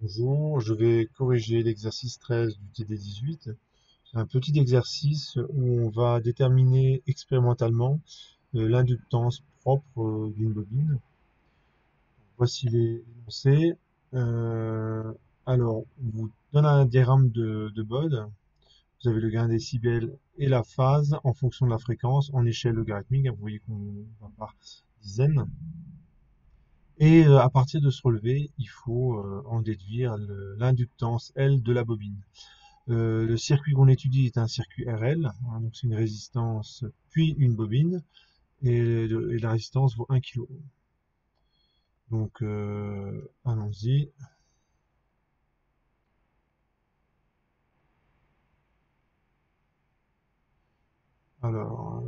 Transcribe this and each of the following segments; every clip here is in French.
Bonjour, je vais corriger l'exercice 13 du TD18. C'est un petit exercice où on va déterminer expérimentalement l'inductance propre d'une bobine. Voici les énoncés. Euh, alors, on vous donne un diagramme de Bode. Vous avez le gain décibel et la phase en fonction de la fréquence en échelle logarithmique. Vous voyez qu'on va par dizaines. Et à partir de ce relevé, il faut en déduire l'inductance L de la bobine. Le circuit qu'on étudie est un circuit RL, hein, donc c'est une résistance puis une bobine, et la résistance vaut 1 kilo. Donc allons-y. Alors,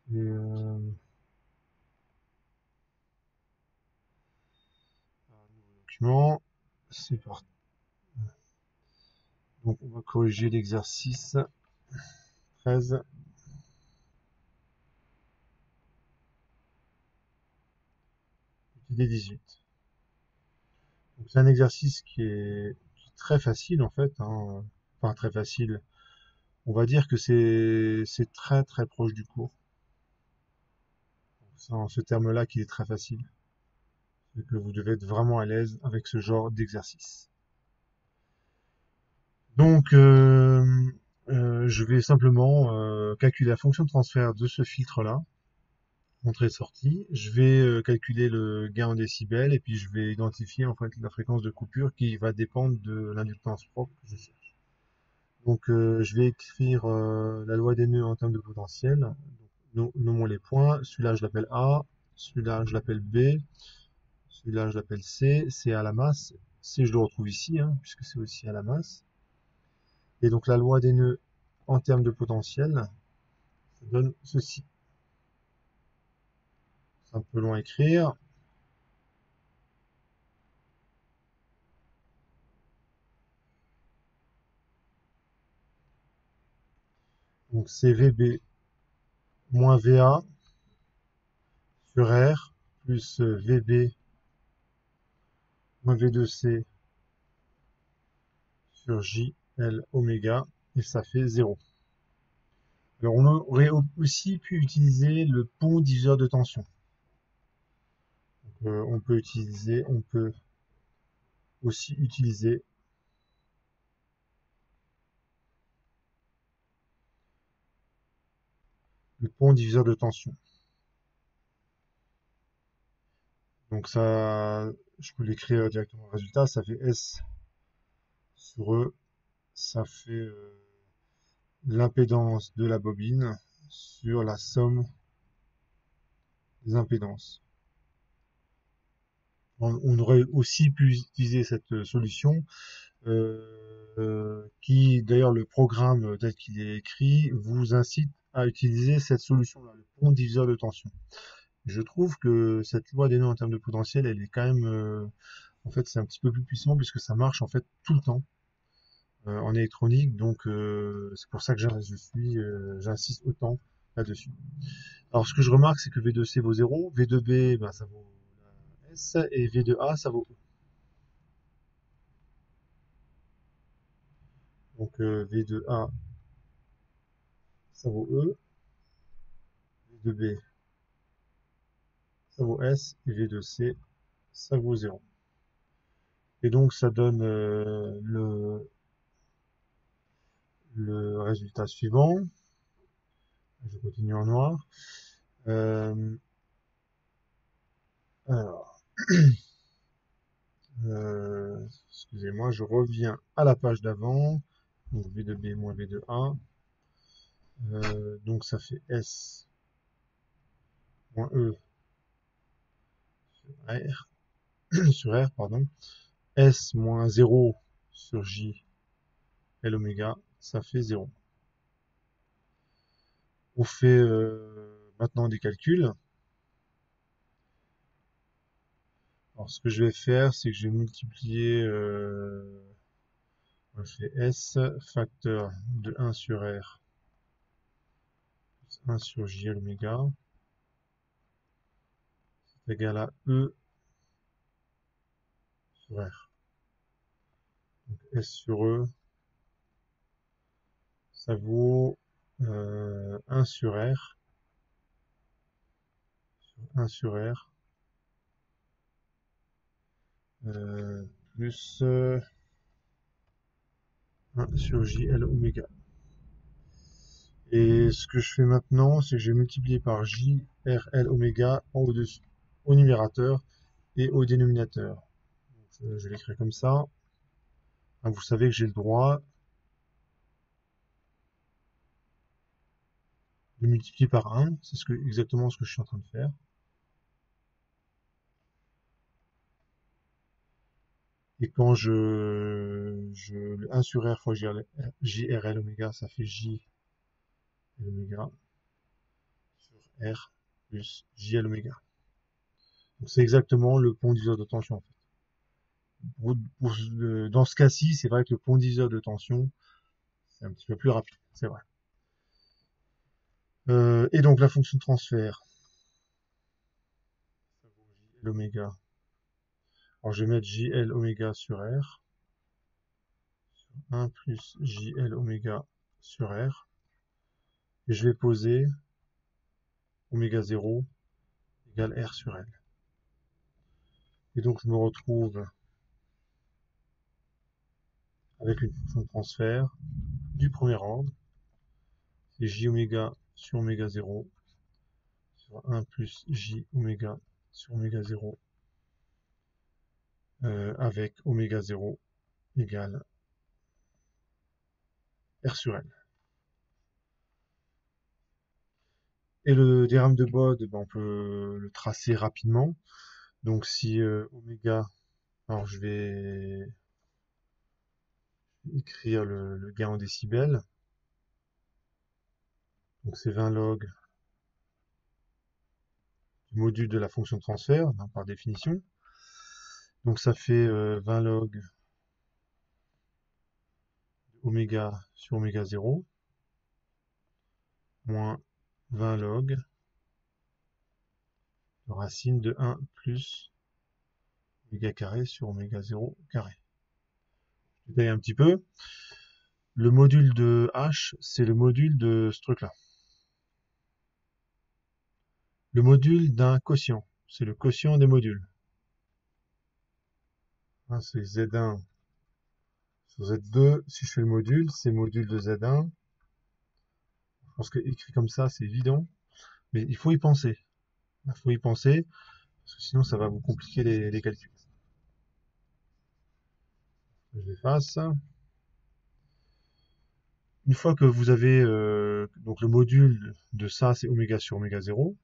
je fais un nouveau document. C'est parti. Donc on va corriger l'exercice 13. Des 18. Donc c'est un exercice qui est très facile en fait, hein. Enfin très facile. On va dire que c'est très très proche du cours. C'est en ce terme-là qu'il est très facile. C'est que vous devez être vraiment à l'aise avec ce genre d'exercice. Donc je vais simplement calculer la fonction de transfert de ce filtre-là, entrée-sortie. Je vais calculer le gain en décibels et puis je vais identifier en fait la fréquence de coupure qui va dépendre de l'inductance propre que je cherche. Donc je vais écrire la loi des nœuds en termes de potentiel. Nommons les points. Celui-là, je l'appelle A. Celui-là, je l'appelle B. Celui-là, je l'appelle C. C à la masse. C, je le retrouve ici, hein, puisque c'est aussi à la masse. Et donc, la loi des nœuds en termes de potentiel, ça donne ceci. C'est un peu long à écrire. Donc, c'est VB moins VA sur R plus VB moins V2C sur JL oméga. Et ça fait 0. Alors, on aurait aussi pu utiliser le pont diviseur de tension. On peut aussi utiliser le pont diviseur de tension. Donc ça, je peux l'écrire directement au résultat, ça fait S sur E, ça fait l'impédance de la bobine sur la somme des impédances. On aurait aussi pu utiliser cette solution qui, d'ailleurs, le programme tel qu'il est écrit, vous incite à utiliser cette solution-là, le pont diviseur de tension. Je trouve que cette loi des nœuds en termes de potentiel, elle est quand même, en fait, c'est un petit peu plus puissant puisque ça marche en fait tout le temps en électronique. Donc, c'est pour ça que j'insiste autant là-dessus. Alors, ce que je remarque, c'est que V2C vaut 0, V2B, ben, ça vaut la S, et V2A, ça vaut E. Donc, V2A, ça vaut E, V2B, ça vaut S, et V2C, ça vaut 0. Et donc, ça donne le résultat suivant. Je continue en noir. Euh, alors, excusez-moi, je reviens à la page d'avant. Donc V2B moins V2A. Donc ça fait S moins E sur R, pardon. S moins 0 sur J L oméga, ça fait 0. On fait maintenant des calculs. Alors ce que je vais faire, c'est que je vais multiplier, on fait S facteur de 1 sur R plus 1 sur J L oméga, c'est égal à E sur R. S sur E, ça vaut 1 sur R, 1 sur R, plus 1 sur JL oméga. Et ce que je fais maintenant, c'est que je vais multiplier par JRL oméga au-dessus, au numérateur et au dénominateur. Donc, je l'écris comme ça. Vous savez que j'ai le droit de multiplier par 1. C'est exactement ce que je suis en train de faire. Et quand 1 sur R fois JRL oméga, ça fait JL oméga sur R plus JL oméga. Donc c'est exactement le pont diviseur de tension en fait. Dans ce cas-ci, c'est vrai que le pont diviseur de tension, c'est un petit peu plus rapide, c'est vrai. Et donc la fonction de transfert, ça vaut JL oméga. Alors je vais mettre JL oméga sur R, 1 plus JL oméga sur R, et je vais poser oméga 0 égale R sur L. Et donc je me retrouve avec une fonction de transfert du premier ordre, c'est J oméga sur oméga 0 sur 1 plus J oméga sur oméga 0 avec oméga 0 égale R sur L. Et le théorème de Bode, on peut le tracer rapidement. Donc si oméga, alors je vais écrire le gain en décibels. Donc c'est 20 log du module de la fonction de transfert, hein, par définition. Donc ça fait 20 log oméga sur oméga 0 moins 20 log de racine de 1 plus oméga carré sur oméga 0 carré. Je détaille un petit peu. Le module de H, c'est le module de ce truc-là. Le module d'un quotient, c'est le quotient des modules. Hein, c'est Z1 sur Z2. Si je fais le module, c'est module de Z1. Je pense que écrit comme ça, c'est évident. Mais il faut y penser. Il faut y penser, parce que sinon ça va vous compliquer les calculs. Je l'efface. Une fois que vous avez donc le module de ça, c'est oméga sur oméga 0.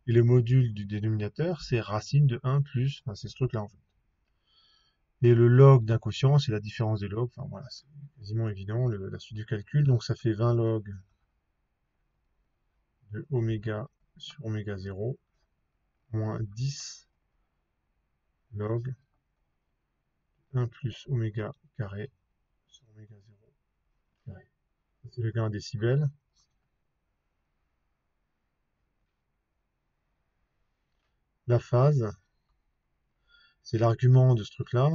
Et le module du dénominateur, c'est racine de 1 plus, enfin, c'est ce truc-là en fait. Et le log d'un quotient, c'est la différence des logs. Enfin voilà, c'est quasiment évident, la suite du calcul. Donc ça fait 20 log de oméga sur oméga 0 moins 10 log 1 plus oméga carré sur oméga 0 carré. C'est le gain en décibels. La phase, c'est l'argument de ce truc-là.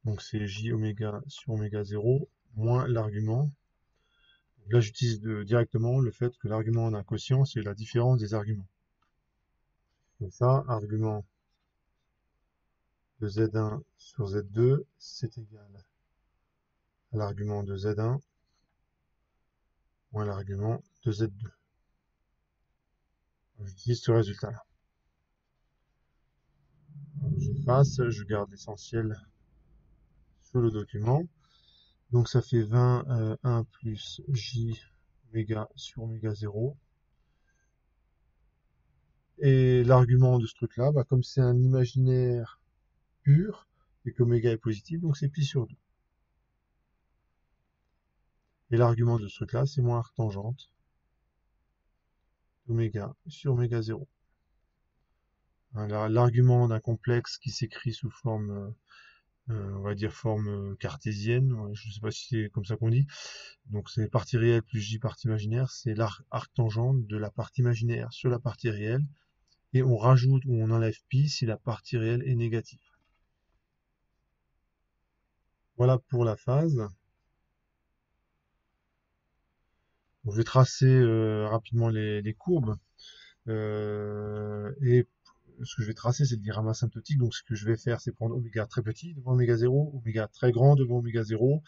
Donc c'est J oméga sur oméga 0 moins l'argument. Là, j'utilise directement le fait que l'argument d'un quotient, c'est la différence des arguments. Comme ça, argument de Z1 sur Z2, c'est égal à l'argument de Z1 moins l'argument de Z2. J'utilise ce résultat-là. J'efface, je garde l'essentiel sur le document. Donc ça fait 20 1 plus J oméga sur oméga 0. Et l'argument de ce truc-là, comme c'est un imaginaire pur, et qu'oméga est positif, donc c'est pi sur 2. Et l'argument de ce truc-là, c'est moins arc tangente d'oméga sur oméga 0. L'argument d'un complexe qui s'écrit sous forme, on va dire forme cartésienne, je ne sais pas si c'est comme ça qu'on dit. Donc c'est partie réelle plus j partie imaginaire, c'est l'arc tangente de la partie imaginaire sur la partie réelle. Et on rajoute ou on enlève pi si la partie réelle est négative. Voilà pour la phase. Donc, je vais tracer rapidement les courbes. Et ce que je vais tracer, c'est le diagramme asymptotique. Donc, ce que je vais faire, c'est prendre oméga très petit devant oméga 0, oméga très grand devant oméga 0.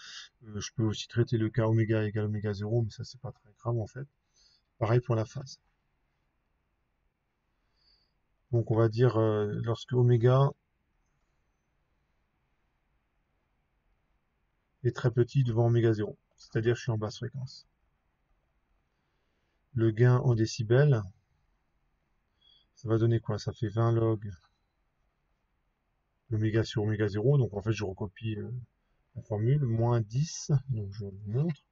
Je peux aussi traiter le cas oméga égale oméga 0, mais ça, c'est pas très grave en fait. Pareil pour la phase. Donc, on va dire lorsque oméga est très petit devant oméga 0, c'est-à-dire que je suis en basse fréquence. Le gain en décibels, ça va donner quoi? Ça fait 20 log oméga sur oméga 0. Donc en fait, je recopie la formule. Moins 10, donc je vous montre.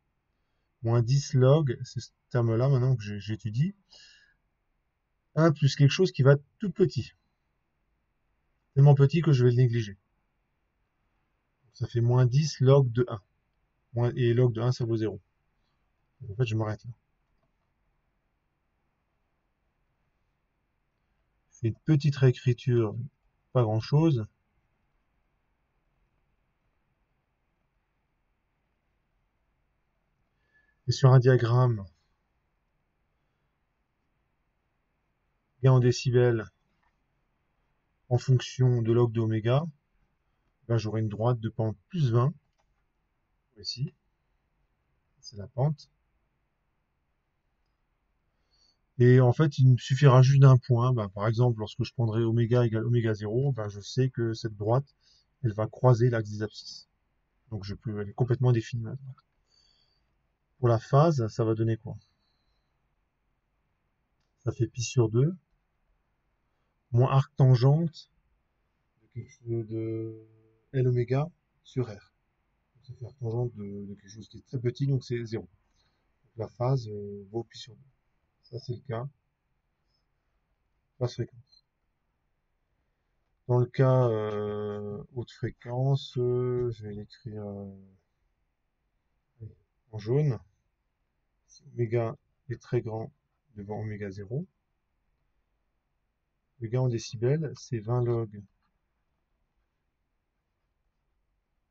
Moins 10 log, c'est ce terme-là maintenant que j'étudie. 1 plus quelque chose qui va être tout petit. Tellement petit que je vais le négliger. Ça fait moins 10 log de 1. Et log de 1, ça vaut 0. Donc en fait, je m'arrête là. Je fais une petite réécriture, pas grand-chose. Et sur un diagramme, gain en décibels en fonction de log de oméga, ben, j'aurai une droite de pente plus 20. Ici, c'est la pente. Et en fait, il me suffira juste d'un point. Ben, par exemple, lorsque je prendrai oméga égale oméga 0, ben, je sais que cette droite, elle va croiser l'axe des abscisses. Donc elle est complètement définie maintenant. Pour la phase, ça va donner quoi? Ça fait pi sur 2, moins arc tangente de L oméga sur R. Donc, ça fait arc tangente de quelque chose qui est très petit, donc c'est 0. Donc la phase vaut pi sur 2. Ça, c'est le cas. Basse fréquence. Dans le cas haute fréquence, je vais l'écrire en jaune. Si oméga est très grand devant oméga 0, le gain en décibels, c'est 20 log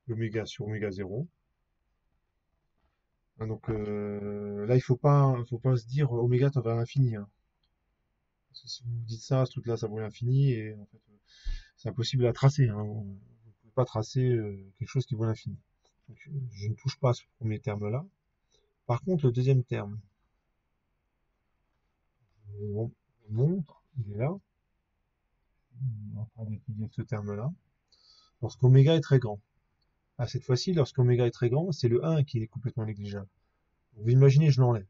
oméga sur oméga 0. Hein, donc là, faut pas se dire oméga tend vers l'infini. Hein. Parce que si vous dites ça, ce truc-là, ça vaut l'infini, et en fait, c'est impossible à tracer. Hein. Vous ne pouvez pas tracer quelque chose qui vaut l'infini. Donc, je ne touche pas à ce premier terme-là. Par contre, le deuxième terme, on montre, il est là. On est en train d'étudier ce terme-là. Lorsqu'oméga est très grand. Ah, cette fois-ci, lorsqu'oméga est très grand, c'est le 1 qui est complètement négligeable. Vous imaginez, je l'enlève.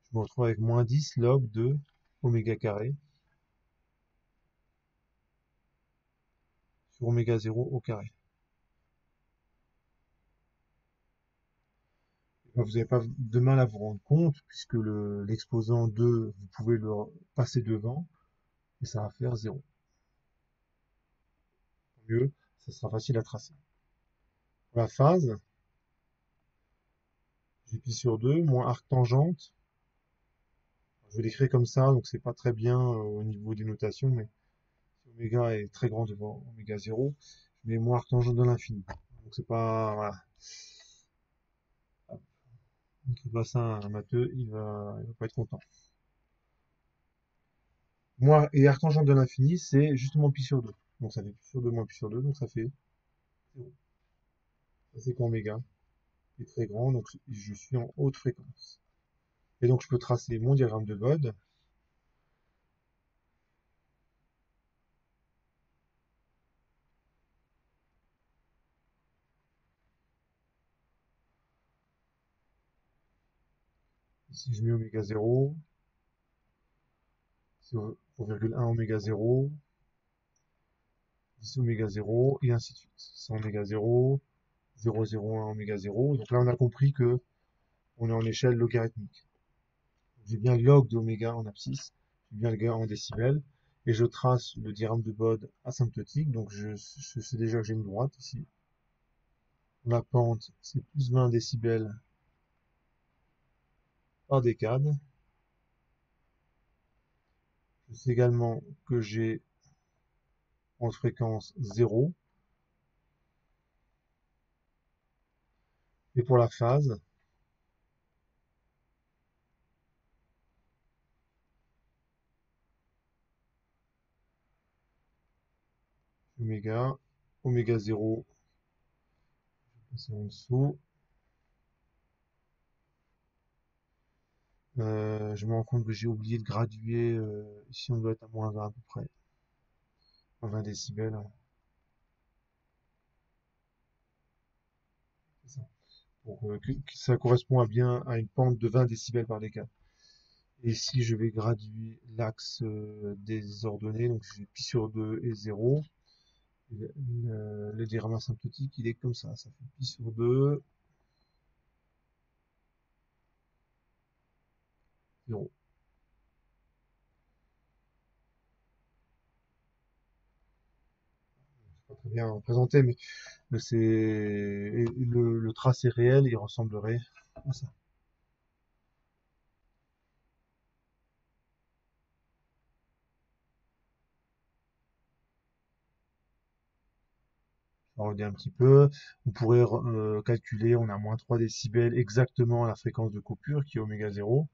Je me retrouve avec moins 10 log de oméga carré sur oméga 0 au carré. Vous n'avez pas de mal à vous rendre compte, puisque l'exposant 2, vous pouvez le passer devant, et ça va faire 0. Mieux, ça sera facile à tracer. Pour la phase, j'ai pi sur 2, moins arc tangente. Je vais l'écrire comme ça, donc c'est pas très bien au niveau des notations, mais si oméga est très grand devant oméga 0, je mets moins arc tangente de l'infini. Donc c'est pas... Voilà. Notre bassin matheux, il va pas être content. Moins et arc tangente de l'infini, c'est justement pi sur 2. Donc ça fait pi sur 2 moins pi sur 2, donc ça fait 0. Ça c'est quand oméga est très grand, donc je suis en haute fréquence. Et donc je peux tracer mon diagramme de Bode. Ici je mets oméga 0, 0,1 oméga 0, 10 oméga 0, et ainsi de suite. 100 oméga 0, 0,01 oméga 0. Donc là on a compris que on est en échelle logarithmique. J'ai bien le log de oméga en abscisse, j'ai bien le gain en décibels, et je trace le diagramme de Bode asymptotique, donc je sais déjà que j'ai une droite ici. La pente, c'est plus 20 décibels par décade. Je sais également que j'ai en fréquence 0, Et pour la phase, oméga, oméga 0, c'est en dessous. Je me rends compte que j'ai oublié de graduer. Ici, on doit être à moins 20 à peu près. À 20 décibels, hein, c'est ça. Pour, ça correspond à bien à une pente de 20 décibels par décade. Et ici, je vais graduer l'axe des ordonnées. Donc, j'ai pi sur 2 et 0. Le diagramme asymptotique, il est comme ça. Ça fait pi sur 2, 0. C'est pas très bien représenté, mais c'est et le tracé réel, il ressemblerait à ça. On redit un petit peu. On pourrait calculer, on a moins 3 décibels exactement à la fréquence de coupure qui est oméga 0.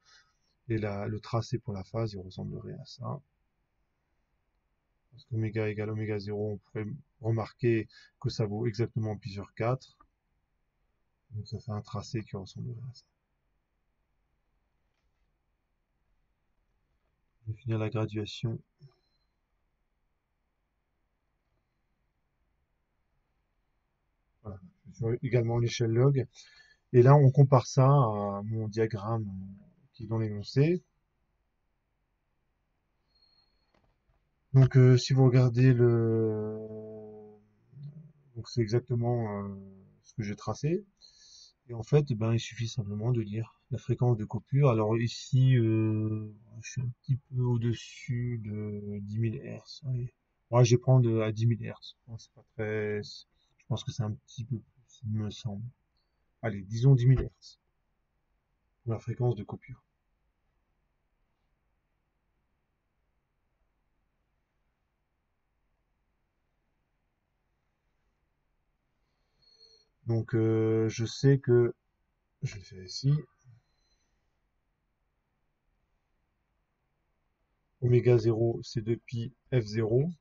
Et le tracé pour la phase, il ressemblerait à ça. Parce qu'oméga égale oméga 0, on pourrait remarquer que ça vaut exactement pi sur 4. Donc ça fait un tracé qui ressemblerait à ça. Je vais finir la graduation. Voilà. Sur également l'échelle log. Et là, on compare ça à mon diagramme qui est dans l'énoncé. Donc, si vous regardez donc c'est exactement ce que j'ai tracé. Et en fait, ben, il suffit simplement de lire la fréquence de coupure. Alors ici, je suis un petit peu au-dessus de 10 000 Hz. Allez. Ouais, je vais prendre à 10 000 Hz. Bon, c'est pas très... Je pense que c'est un petit peu plus, il me semble. Allez, disons 10 000 Hz pour la fréquence de coupure. Donc, je sais que... Je vais le faire ici. Oméga 0, c'est 2pi f0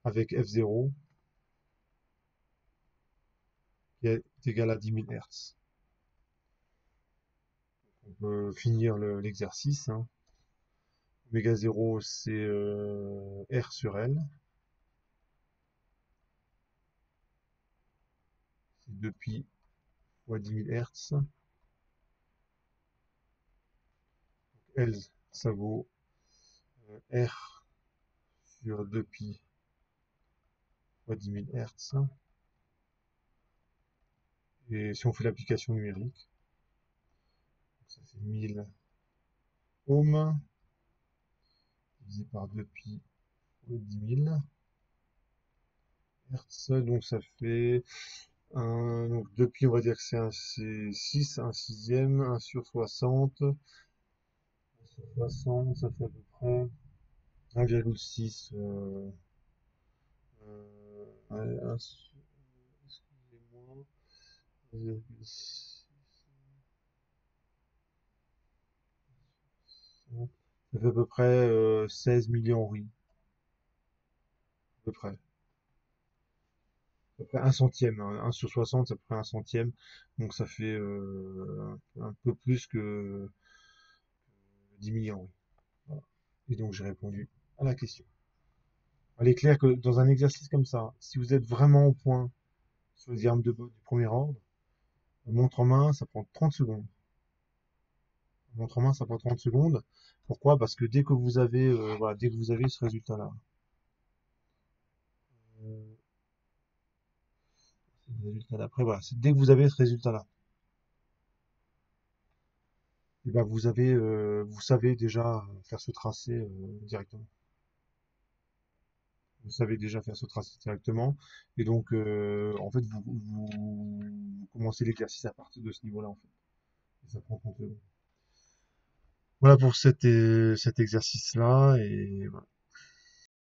avec f0 qui est égal à 10 000 Hz. On peut finir l'exercice, hein. Oméga 0, c'est R sur L. C'est 2pi fois 10 000 Hz. L, ça vaut R sur 2pi fois 10 000 Hz. Et si on fait l'application numérique, ça fait 1000 ohms divisé par 2pi fois 10 000 Hz. Donc ça fait donc 2pi, on va dire que c'est 6, 1 sixième, 1 sur 60. 1 sur 60, ça fait à peu près 1,6. Excusez-moi. 1,6. Ça fait à peu près 16 millihenries. À peu près. À peu près un centième, hein. 1 sur 60, ça fait un centième. Donc ça fait un peu plus que 10 millihenries. Voilà. Et donc j'ai répondu à la question. Il est clair que dans un exercice comme ça, si vous êtes vraiment au point sur les diagrammes du premier ordre, montre en main, ça prend 30 secondes. Montre en main, ça prend 30 secondes. Pourquoi? Parce que dès que vous avez, voilà, dès que vous avez ce résultat-là, euh, c'est le résultat d'après, voilà, dès que vous avez ce résultat-là, et ben vous savez déjà faire ce tracé directement. Vous savez déjà faire ce tracé directement, et donc en fait vous commencez l'exercice à partir de ce niveau-là en fait. Et ça prend 30 secondes. Voilà pour cet exercice-là, et voilà.